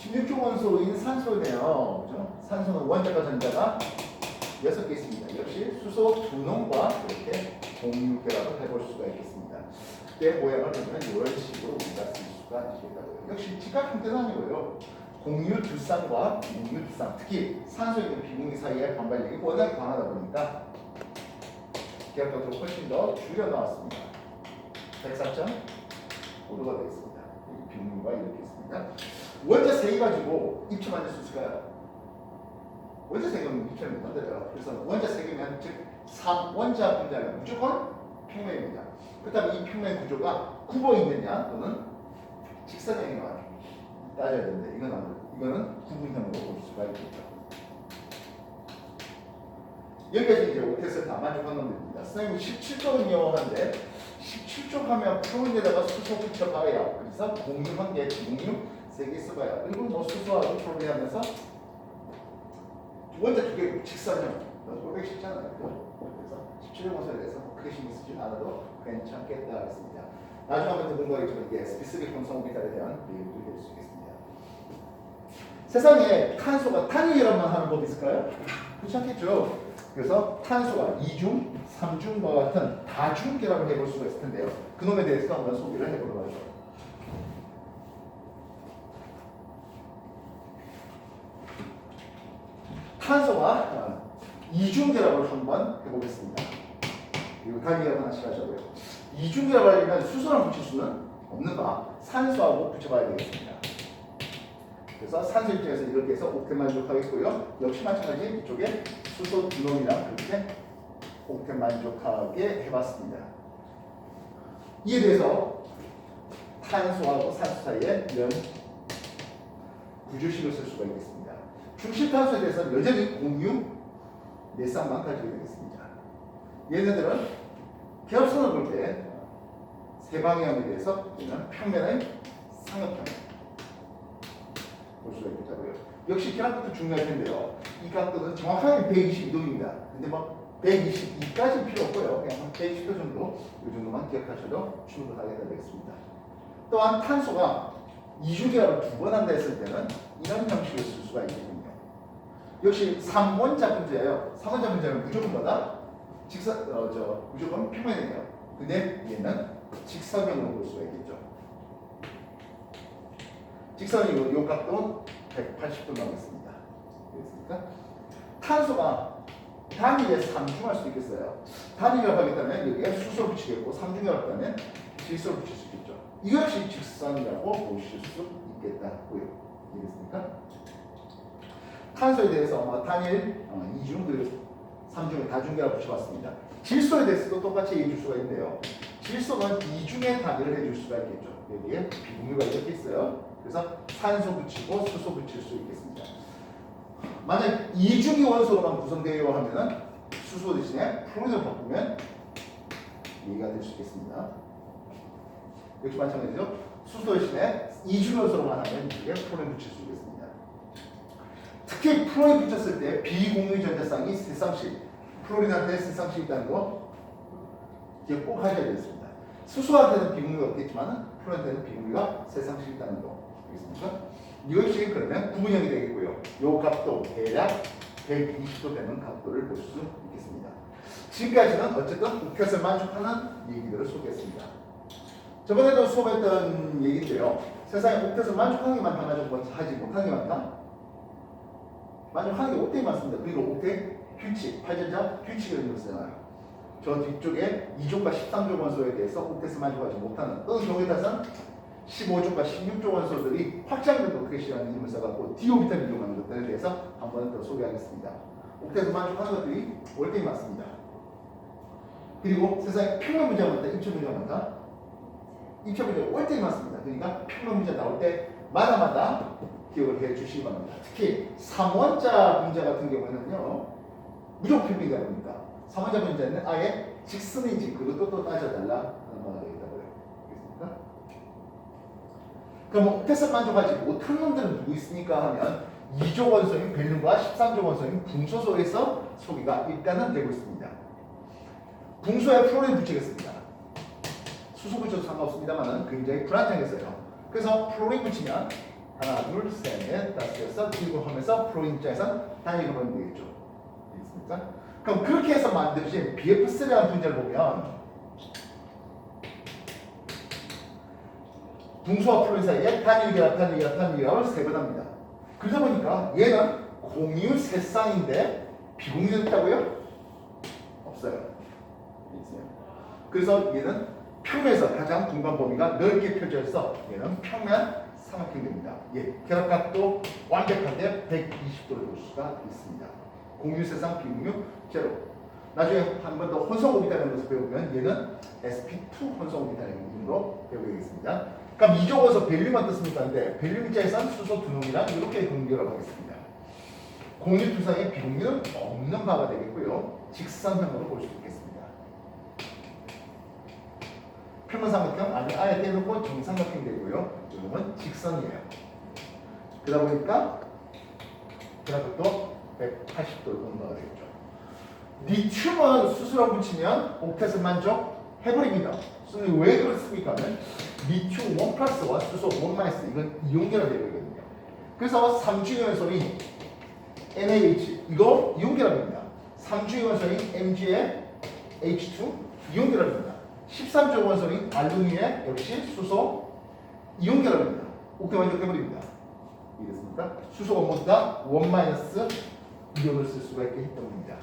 16조 원소인 산소네요. 그죠? 산소는 원자과 전자가 6개 있습니다. 역시 수소 2놈과 이렇게 공유결합을 해볼 수가 있겠습니다. 때 모양을 보면 이런 식으로 우리가 쓸 수가 있겠다고요. 역시 직각 형태는 아니고요. 공유 두 쌍과 공유 두 쌍, 특히 산소에 있는 비공유 사이의 반발력이 워낙 강하다 보니까 기압값도 훨씬 더 줄여 나왔습니다. 104.5도가 되겠습니다. 비공유가 이렇게 있습니다. 원자 3개 가지고 입체 만들 수 있을까요? 원자 3개면 입체를 못 만들어요. 그래서 원자 3개면 즉 3원자 분자는 무조건 평면입니다. 그 다음에 이 평면 구조가 굽어 있느냐 또는 직선형이냐 따져야 되는데 이거는 구분형으로 볼 수가 있겠죠. 여기까지 이제 오텍스 다 만족한 놈들입니다. 선생님 17조는요 한데 17조 하면 프로인에다가 수소 붙여봐야 그래서 공유 1개, 공유 3개 써봐야 그리고 뭐 수소하고 프로인하면서 원자 2개 직선형 그렇게 쉽잖아요. 그래서 17조 원소에 대해서 크게 신경 쓰지 않아도 괜찮겠다 하겠습니다. 나중에 한번 해본 거겠지만 이게 스피스빅 혼성오비탈에 대한 비교도 될 수 있겠습니다. 세상에 탄소가 탄이열합만 하는 법이 있을까요? 그렇지 않겠죠. 그래서 탄소가 2중, 3중과 같은 다중 결합을 해볼 수가 있을 텐데요. 그놈에 대해서 한번 소개를 해보도록 하죠. 탄소와 2중 결합을 한번 해보겠습니다. 그리고 단위결합 하나씩 하자고요. 2중 결합을 하려면 수소랑 붙일 수는 없는가? 산소하고 붙여봐야 되겠습니다. 그래서 산소 입장에서 이렇게 해서 옥텟 만족하겠고요. 역시 마찬가지 이쪽에 수소 두 놈이랑 그렇게 옥텟 만족하게 해봤습니다. 이에 대해서 탄소하고 산소 사이에 이런 구조식을 쓸 수가 있겠습니다. 중실탄소에 대해서는 여전히 공유 4쌍만 가지고 되겠습니다. 얘네들은 결합선을 볼 때 세 방향에 대해서 우리는 평면의 상엽평 볼 수가 있겠다고요. 역시 결합각도 중요할 텐데요. 이 각도는 정확하게 122도입니다. 근데 뭐 122까지 필요 없고요. 그냥 120도 정도, 이 정도만 기억하셔도 충분하게 되겠습니다. 또한 탄소가 이중결합을 2번 한다 했을 때는 이런 형식을 쓸 수가 있거든요. 역시 3원자 분자예요. 3원자 분자는 무조건 뭐다? 무조건 평면이에요. 근데 얘는 직선형으로 볼 수가 있겠죠. 직선이 요 각도 180도 나오겠습니다. 그렇습니까? 탄소가 단위에 3중할 수 있겠어요. 단위를 하겠다면 여기에 수소를 붙이겠고 3중을 하면 질소를 붙일 수 있겠죠. 이것이 직선이라고 보실 수 있겠다고요. 이해됐습니까? 탄소에 대해서 단일 2중 그리고 3중을 다중결합 붙여봤습니다. 질소에 대해서도 똑같이 얘기해 줄 수가 있는데요. 질소는 2중의 단위를 해줄 수가 있겠죠. 여기에 비공유가 이렇게 있어요. 그래서 산소 붙이고 수소 붙일 수 있겠습니다. 만약 2중의 원소로만 구성되어 하면은 수소 대신에 프로인을 바꾸면 얘가 될 수 있겠습니다. 역시 마찬가지죠. 수소 대신에 2중의 원소로만 하면 이게 프로인 붙일 수 있겠습니다. 특히 프로인 붙였을 때 비공유 전자쌍이 3쌍씩 프로린한테 3쌍씩 있다는 거 기억 꼭 하셔야 되겠습니다. 수소한테는 비공유가 없겠지만 프로린한테는 비공유가 3쌍씩 있다는 거 알겠습니까? 이것이 그러면 구분형이 되겠고요. 이 값도 대략 120도 되는 각도를 볼 수 있겠습니다. 지금까지는 어쨌든 옥텟을 만족하는 얘기들을 소개했습니다. 저번에도 수업했던 얘기인데요. 세상에 옥텟을 만족하는 게 많다, 하지 못하는 게 많다? 만족하는 게 옥텟이 많습니다. 그리고 옥텟 규칙, 8전자 규칙이라는 걸 쓰잖아요. 저 뒤쪽에 2조과 13조 원소에 대해서 옥텟을 만족하지 못하는 어느 경우에 따라서는 15조과 16조 원소들이 확장력도 크게 싫어하는 이름을 써갖고 디오비탈 이용하는 것들에 대해서 한 번 더 소개하겠습니다. 옥텟을 만족하는 것들이 월등히 많습니다. 그리고 세상에 평면 문제가 많다, 입체 문제가 많다. 입체 문제가 월등히 많습니다. 그러니까 평면 문제 나올 때마다 기억을 해 주시기 바랍니다. 특히 3원자 분자 같은 경우에는요, 무조건 평면이다 보니까 3원자 분자는 아예 직선인지 그것도 또 따져달라 하는 거가 되겠다고요. 알겠습니까? 그럼 옥텟을 만족하지 못한 놈들은 누구 있습니까 하면 2조 원소인 벨륨과 13조 원소인 붕소소에서 소개가 일단은 되고 있습니다. 붕소에 프로린 붙이겠습니다. 수소 붙여도 상관없습니다만 굉장히 불안정했어요. 그래서 프로린 붙이면 하나, 둘, 셋, 넷, 다섯, 여섯, 일곱 하면서 프로 입장에선 단위로 보면 되겠죠. 알겠습니까? 그럼 그렇게 해서 만들어진 BF3라는 분자를 보면 분수와 플로인 사이에 단위결합을 세 번 합니다. 그러다 보니까 얘는 공유 세 쌍인데 비공유도 있다고요? 없어요. 그래서 얘는 평면에서 가장 공간 범위가 넓게 펼쳐져서 얘는 평면 삼각형입니다. 예, 결합각도 완벽한데 120도를 볼 수가 있습니다. 공유 세상 비공유 제로. 나중에 한 번 더 혼성오비탈이라는 것을 배우면 얘는 sp2 혼성오비탈이라는 이름으로 배우겠습니다. 그럼 이쪽에서 밸류만 떴습니까? 근데 밸류 입장에서는 수소 두 놈이랑 이렇게 공유를 하겠습니다. 공유 투상의 비공유는 없는 바가 되겠고요. 직선형으로 볼 수 있겠습니다. 평면삼각형 아니 아예 떼놓고 정삼각형 되고요. 이놈은 직선이에요. 그러다 보니까 그래프도 180도를 보는 바가 되겠죠. 리튬은 수소랑 붙이면 옥텟은 만족해버립니다. 왜 그렇습니까? 리튬 1 플러스와 수소 1 마이너스 이건 이온결합 되거든요. 그래서 3주 연소인 NaH 이거 이온결합입니다. 3주 연소인 Mg의 H2 이온결합입니다. 13주 원소인 알루미늄 역시 수소 이온결합입니다. 옥텟 만족해버립니다. 이해됐습니까? 수소가 모두 다 1 마이너스 이온을 쓸 수가 있게 했던 겁니다.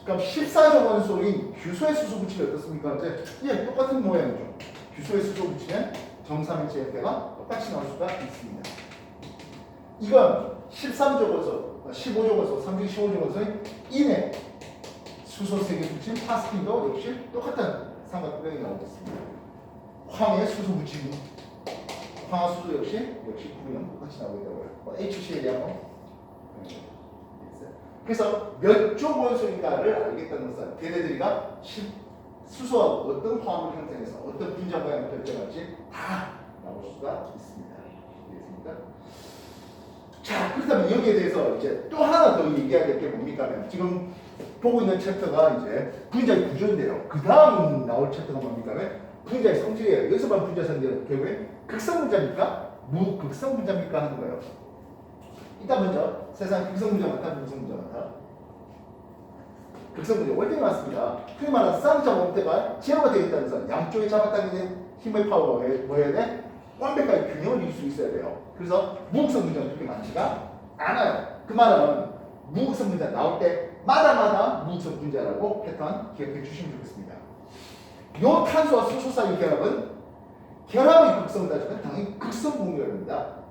그럼 14조 원소인 규소의 수소 붙이면 어떻습니까? 예, 똑같은 모양이죠. 규소의 수소 붙이면 정삼일체 형태가 똑같이 나올 수가 있습니다. 이건 13조 원소, 15조 원소, 3중 15조 원소인 인의 수소 3개 붙인 파스핀도 역시 똑같은 삼각형이 나오겠습니다. 황의 수소 붙이기, 황화수소 역시 구형 똑같이 나오겠다고요. HCl에 대한 그래서 몇 조 원소인가를 알겠다는 것은 걔네들이가 수소와 어떤 화합을 형성해서 어떤 분자 모양을 결정할지 다 나올 수가 있습니다. 알겠습니까? 자, 그렇다면 여기에 대해서 이제 또 하나 더 얘기해야 될 게 뭡니까? 지금 보고 있는 챕터가 이제 분자의 구조인데요. 그 다음 나올 챕터가 뭡니까? 분자의 성질이에요. 여기서만 분자 성질은 결국에 극성 분자입니까? 무극성 분자입니까? 하는 거예요. 일단 먼저 세상 극성 분자 많다, 무극성 분자 많다. 극성 분자 월등히 많습니다. 흔히 말하는 쌍자 원대가 제로가 되어 있다는 것은 양쪽에 잡아당기는 힘의 파워가 뭐여야 돼? 완벽하게 균형을 이룰 수 있어야 돼요. 그래서 무극성 분자는 그렇게 많지가 않아요. 그 말은 무극성 분자 나올 때마다 무극성 분자라고 패턴 기억해 주시면 좋겠습니다. 요 탄소와 수소 사이 결합은 결합의 극성을 따지면 당연히 극성 공유입니다.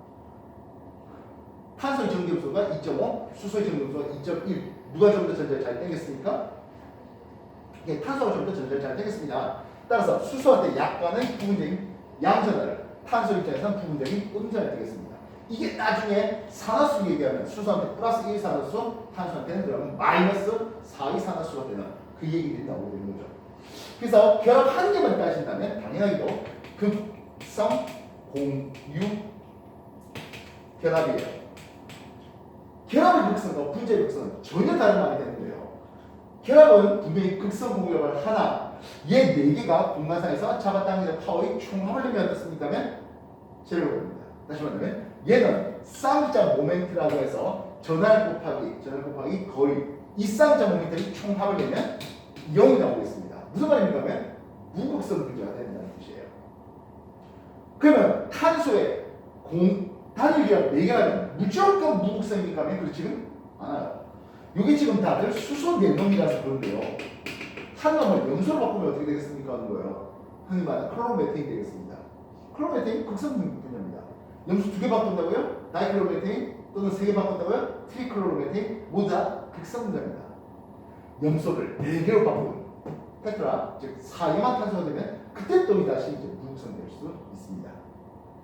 탄소의 전기음수가 2.5, 수소의 전기음수가 2.1. 누가 좀 더 전자를 잘 떼겠습니까? 예, 탄소가 좀 더 전자를 잘 떼겠습니다. 따라서 수소한테 약간의 부분적인 양전하를, 탄소 입장에서는 부분적인 음전을 떼겠습니다. 이게 나중에 산화수 얘기하면 수소한테 플러스 1 산화수, 탄소한테는 그러면 마이너스 4 2 산화수가 되는 그 얘기들이 나오게 되는 거죠. 그래서 결합 한 개만 따진다면 당연하게도 극성 공유 결합이에요. 결합의 극성과 분자의 극성은 전혀 다른 말이 되는 거예요. 결합은 분명히 극성 공유를 하나, 얘 4개가 공간상에서 잡아당기는 파워의 총합을 내면 어떻습니까? 제로입니다. 다시 말하면 얘는 쌍자 모멘트라고 해서 전할 곱하기 거의 이 쌍자 모멘트의 총합을 내면 0이 나오겠습니다. 무슨 말입니까? 하면 무극성 분자가 된다는 뜻이에요. 그러면 탄소의 단일기가 4개라면 무조건 무극성입니까? 하면 그렇지는 않아요. 이게 지금 다들 수소 4놈이라서 그런데요. 한 놈을 염소로 바꾸면 어떻게 되겠습니까? 하는 거예요. 흔히 말하는 클로로메테인 되겠습니다. 클로로메테인 극성 분자입니다. 염소 2개 바꾼다고요? 다이클로로메테인 또는 3개 바꾼다고요? 트리클로로메테인 모두 다 극성 분자입니다. 염소를 4개로 바꾸는 테트라, 즉 4개만 탄소가 되면 그때 또 다시 이제 무극성 될 수 있습니다.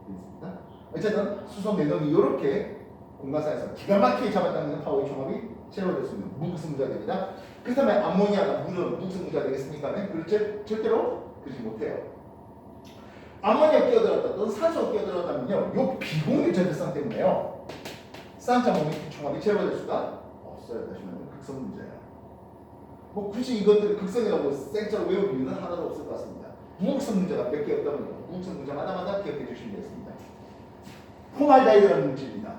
알겠습니까? 어쨌든 수소 4놈이 이렇게 공간상에서 기가 막히게 잡아당기는 파워의 총합이 제로될 수 있는 무극성 분자가 됩니다. 그렇다면 암모니아가 물은 무극성 분자가 되겠습니까? 그렇지 절대로 그러지 못해요. 암모니아 끼어들었다 또는 산소가 끼어들었다면요, 요 비공유 전자성 때문에요, 쌍자 모멘트 총합이 제로될 수가 없어요. 다시 말하면 극성 분자예요. 뭐 굳이 이것들을 극성이라고 생짜로 외울 이유는 하나도 없을 것 같습니다. 무극성 분자가 몇 개 없다면요, 무극성 분자마다 기억해 주시면 되겠습니다. 포말다이드라는 물질입니다.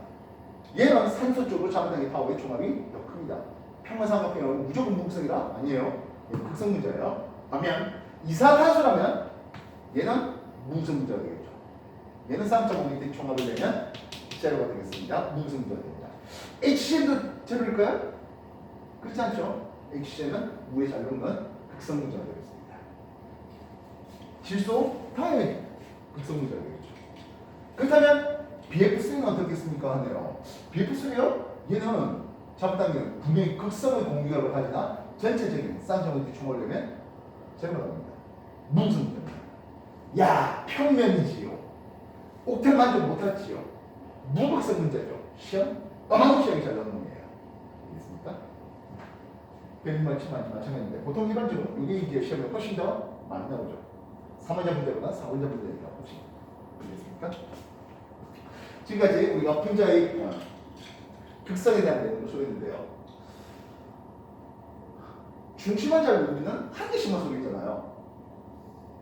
얘는 산소 쪽으로 잡아당긴 파워의 종합이 더 큽니다. 평면삼각형은 무조건 무극성이라 아니에요. 얘는 극성 분자예요. 반면 이산화탄소라면 얘는 무극성 분자가 되겠죠. 얘는 3.5m 총합을 내면 제로가 되겠습니다. 무극성 분자가 됩니다. HCl도 제로일까요? 그렇지 않죠? HCl은 무에 잘 녹는 극성 분자가 되겠습니다. 질소 당연히 극성 분자가 되겠죠. 그렇다면 BF3는 어떻겠습니까? 하네요. BF3요? 얘는 잡당기는 분명히 극성의 공유결을 가지나 전체적인 쌍정의 총을 내면 제로가 됩니다. 무극성 분자입니다. 야, 평면이지요. 옥텟 만족 못하지요. 무극성 문제죠. 시험? 어마무시하게 잘 나오는 놈이에요. 알겠습니까? 별말치만 마찬가지인데 보통 일반적으로 이게 이제 시험에 훨씬 더 많이 나오죠. 3원자 문제보다 4원자 문제니까 훨씬. 알겠습니까? 지금까지 우리가 분자의 극성에 대한 내용을 소개했는데요. 중심원자를 우리는 한 개씩만 소개했잖아요.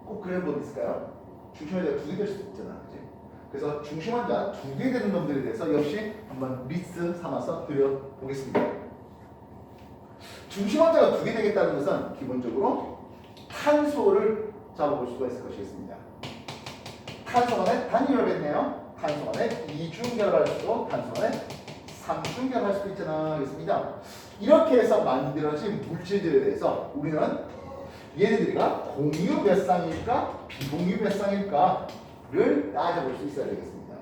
꼭 그래 뭐 있을까요? 중심원자가 두 개 될 수도 있잖아. 그치? 그래서 중심원자 두 개 되는 놈들에 대해서 역시 한번 리스트 삼아서 드려보겠습니다. 중심원자가 두 개 되겠다는 것은 기본적으로 탄소를 잡아볼 수가 있을 것이겠습니다. 탄소 간에 단일결합했네요. 탄소 간에 이중결합할 수도, 탄소 간에 삼중결합할 수도 있잖아. 알겠습니다. 이렇게 해서 만들어진 물질들에 대해서 우리는 얘네들이가 공유 몇 쌍일까, 비공유 몇 쌍일까를 따져볼 수 있어야 되겠습니다.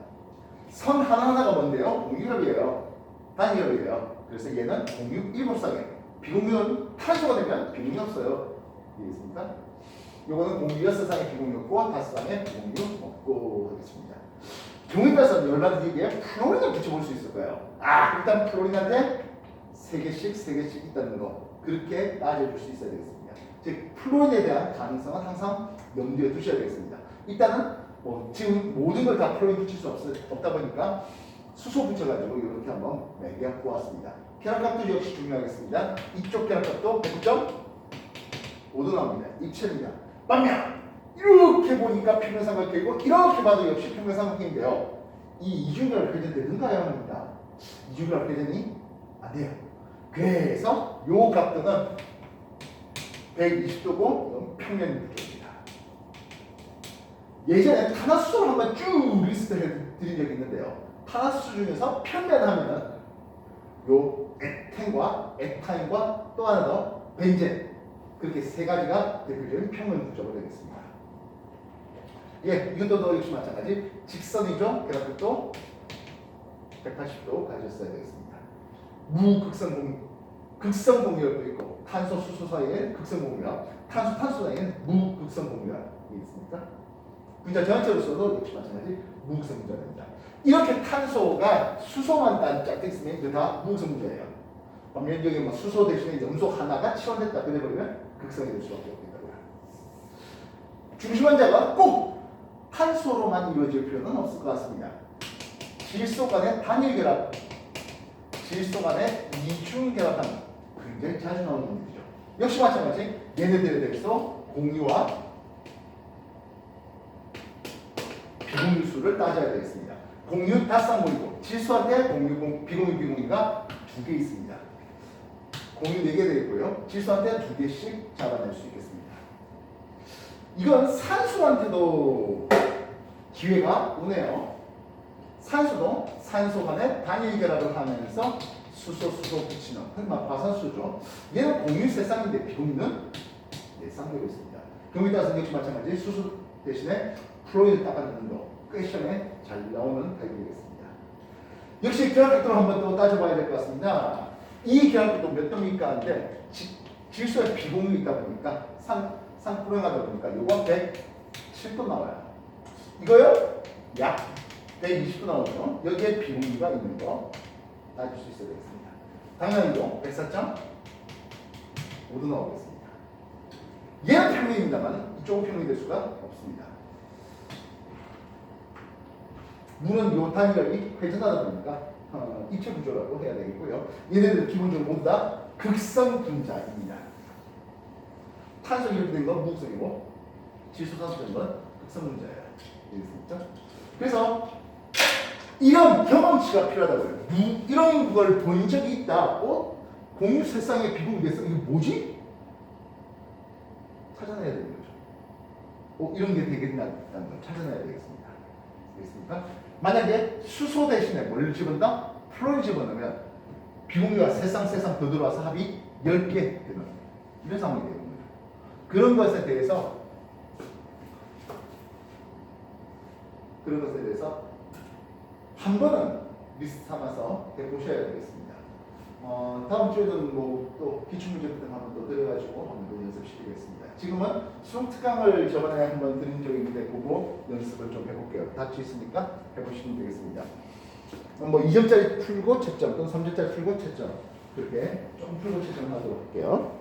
선 하나하나가 뭔데요? 공유결합이에요. 단일결합이에요. 그래서 얘는 공유 7쌍이에요. 비공유는 탄소가 되면 비공유 없어요. 이해했습니까? 요거는 공유 6쌍의 비공유 없고 5쌍의 비공유 없고 하겠습니다. 경우에 따라서 열나들에게 플로린을 붙여볼 수 있을 거예요. 아, 일단 플로린한테 3개씩 있다는 거 그렇게 따져줄 수 있어야 되겠습니다. 즉 플로린에 대한 가능성은 항상 염두에 두셔야 되겠습니다. 일단은 지금 모든 걸 다 플로린 붙일 수 없다 보니까 수소 붙여가지고 이렇게 한번 매겨 보았습니다. 결합값도 역시 중요하겠습니다. 이쪽 결합값도 100.5도 나옵니다. 입체입니다. 반면 이렇게 보니까 평면삼각형이고 이렇게 봐도 역시 평면삼각형인데요. 이 이중결합 회전되는가요? 합니다. 이중결합 회전이 안 돼요. 그래서 요 각도는 120도고 평면 무게입니다. 예전에 탄화수소를 한번 쭉 리스트를 드린 적이 있는데요. 탄화수소 중에서 평면하면은 요 에탄과 에탄과 또 하나 더 벤젠 그렇게 세 가지가 대표적인 평면 구조가 되겠습니다. 예, 이것도 역시 마찬가지 직선이죠. 결합도 180도 가졌어야 되겠습니다. 극성 공유압도 있고 탄소 수소 사이에 극성 공유압, 탄소 사이에는 무극성 공유압이 있습니까? 분자 전체로서도 역시 마찬가지 무극성 분자입니다. 이렇게 탄소가 수소만 짝돼 있으면 이거 다 무극성 분자예요. 반면 여기 수소 대신에 염소 하나가 치환됐다 그래버리면 극성이 될 수밖에 없겠다고요. 중심원자가 꼭 탄소로만 이루어질 필요는 없을 것 같습니다. 질소 간의 단일결합, 질소 간의 이중결합하는 굉장히 자주 나오는 문제죠. 역시 마찬가지 얘네들에 대해서 공유와 비공유수를 따져야 되겠습니다. 공유 다쌍공유고 질소한테 공유, 비공유가 두 개 있습니다. 공유 4개 되겠고요. 질소한테 2개씩 잡아낼 수 있겠습니다. 이건 산소한테도 기회가 오네요. 산소도 산소 간에 단일 결합을 하면서 수소 붙이는 흑막 화산수죠. 얘는 공유 3쌍인데 비공유는 4쌍 되고 있습니다. 경우에 따라서 역시 마찬가지 수소 대신에 플로리드 닦아내는 거 꽤 시험에 잘 나오는 타입이겠습니다. 역시 결합각도를 한번 또 따져봐야 될 것 같습니다. 이 결합각도 몇 도입니까? 하는데 질소에 비공유 있다 보니까 상프로하다 보니까 요거 107도 나와요. 이거요? 약 120도 나오죠. 여기에 비공유가 있는 거 따질 수 있어야 되겠습니다. 당연히도 104.5도 나오겠습니다. 얘는 평면입니다만 이쪽은 평면이 될 수가 없습니다. 물은 요 단위결이 회전하다 보니까 입체 구조라고 해야 되겠고요. 얘네들 기본적으로 모두 다 극성 분자입니다. 탄소 이렇게 된 건 무극성이고 질소 산소 된 건 극성 분자예요. 알겠습니까? 그래서 이런 경험치가 필요하다고요. 이런 걸 본 적이 있다. 공유 세상의 비공유에서 이게 뭐지? 찾아내야 되는 거죠. 이런 게 되겠다는 걸 찾아내야 되겠습니다. 알겠습니까? 만약에 수소 대신에 뭘 집어넣나? 플로를 집어넣으면 비공유가 세상 더 들어와서 합이 10개 되는 이런 상황이 되는 거죠. 그런 것에 대해서 한 번은 리스트 삼아서 해보셔야 되겠습니다. 다음 주에는 뭐 또 기출문제 같은 거 한번 또 드려가지고 한번 또 연습시키겠습니다. 지금은 수능 특강을 저번에 한번 드린 적이 있는데 그거 연습을 좀 해볼게요. 다 있으니까 해보시면 되겠습니다. 뭐 2점짜리 풀고 채점 또는 3점짜리 풀고 채점 그렇게 좀 풀고 채점하도록 할게요.